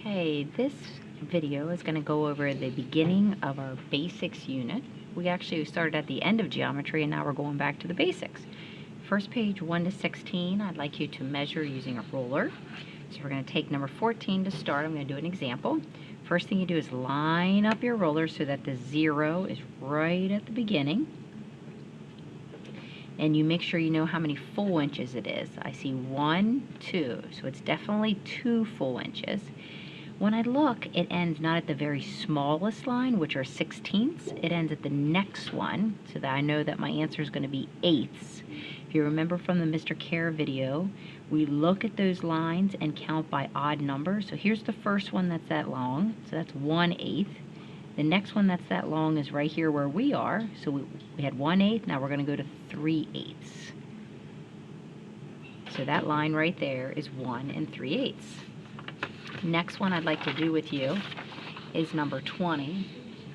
Okay, this video is going to go over the beginning of our basics unit. We actually started at the end of geometry and now we're going back to the basics. First page 1 to 16, I'd like you to measure using a ruler. So we're going to take number 14 to start. I'm going to do an example. First thing you do is line up your ruler so that the 0 is right at the beginning. And you make sure you know how many full inches it is. I see 1, 2, so it's definitely 2 full inches. When I look, it ends not at the very smallest line, which are 16ths. It ends at the next one, so that I know that my answer is going to be eighths. If you remember from the Mr. Care video, we look at those lines and count by odd numbers. So here's the first one that's that long, so that's 1/8. The next one that's that long is right here where we are. So we had 1/8, now we're going to go to 3/8. So that line right there is 1 3/8. Next one I'd like to do with you is number 20.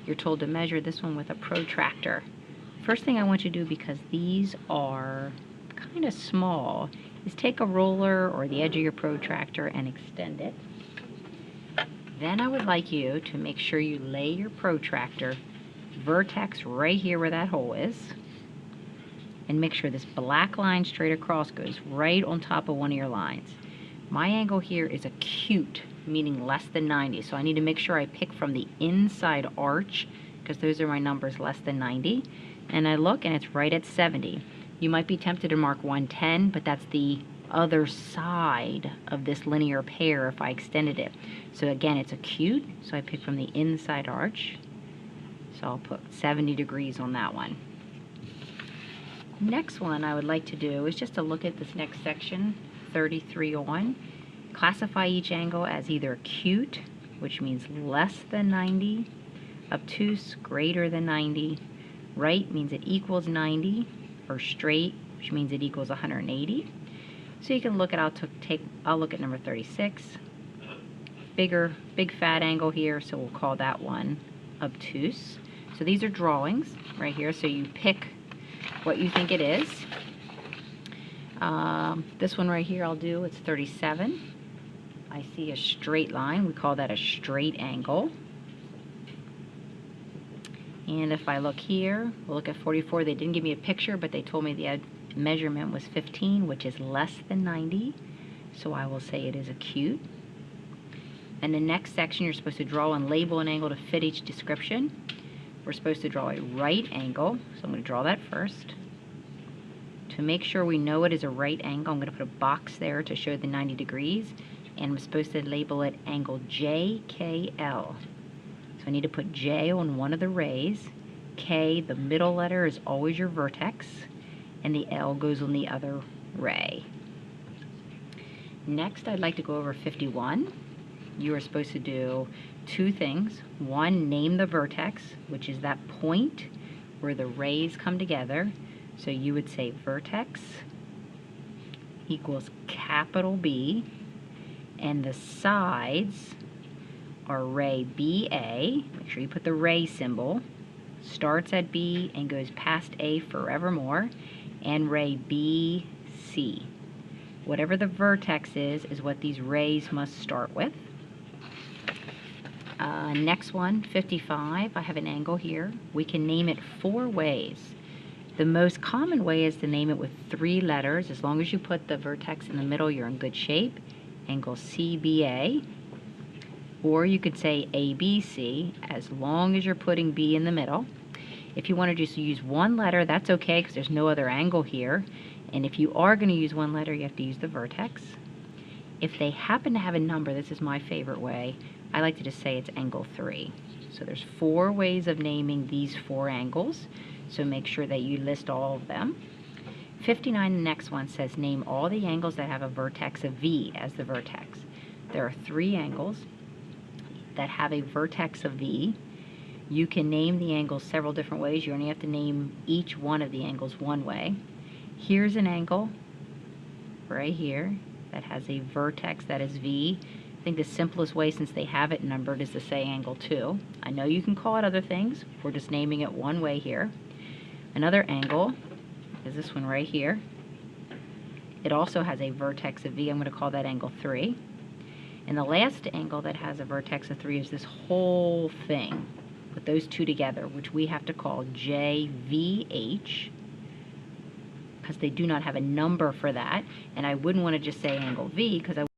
You're told to measure this one with a protractor. First thing I want you to do, because these are kind of small, is take a ruler or the edge of your protractor and extend it. Then I would like you to make sure you lay your protractor vertex right here where that hole is, and make sure this black line straight across goes right on top of one of your lines. My angle here is acute, meaning less than 90, so I need to make sure I pick from the inside arch, because those are my numbers less than 90, and I look and it's right at 70. You might be tempted to mark 110, but that's the other side of this linear pair if I extended it. So again, it's acute, so I pick from the inside arch, so I'll put 70 degrees on that one. Next one I would like to do is just to look at this next section, 33 on. Classify each angle as either acute, which means less than 90, obtuse, greater than 90, right means it equals 90, or straight, which means it equals 180. So you can look at, I'll look at number 36. Big fat angle here, so we'll call that one obtuse. So these are drawings right here, so you pick what you think it is. This one right here I'll do, it's 37. I see a straight line, we call that a straight angle. And if I look here, we'll look at 44. They didn't give me a picture, but they told me the measurement was 15, which is less than 90. So I will say it is acute. And the next section, you're supposed to draw and label an angle to fit each description. We're supposed to draw a right angle, so I'm going to draw that first. To make sure we know it is a right angle, I'm going to put a box there to show the 90 degrees, and I'm supposed to label it angle JKL. So I need to put J on one of the rays, K, the middle letter, is always your vertex, and the L goes on the other ray. Next, I'd like to go over 51. You are supposed to do two things. One, name the vertex, which is that point where the rays come together. So you would say vertex equals capital B, and the sides are ray BA. Make sure you put the ray symbol. Starts at B and goes past A forevermore, and ray BC. Whatever the vertex is what these rays must start with. Next one, 55. I have an angle here. We can name it 4 ways. The most common way is to name it with 3 letters. As long as you put the vertex in the middle, you're in good shape. Angle CBA. Or you could say ABC, as long as you're putting B in the middle. If you want to just use 1 letter, that's okay, because there's no other angle here. And if you are going to use 1 letter, you have to use the vertex. If they happen to have a number, this is my favorite way, I like to just say it's angle 3. So there's 4 ways of naming these 4 angles. So make sure that you list all of them. 59, the next one, says name all the angles that have a vertex of V as the vertex. There are 3 angles that have a vertex of V. You can name the angles several different ways. You only have to name each one of the angles one way. Here's an angle right here that has a vertex that is V. I think the simplest way, since they have it numbered, is to say angle 2. I know you can call it other things. We're just naming it one way here. Another angle is this one right here. It also has a vertex of V. I'm going to call that angle 3. And the last angle that has a vertex of 3 is this whole thing. Put those two together, which we have to call JVH, because they do not have a number for that. And I wouldn't want to just say angle V, because I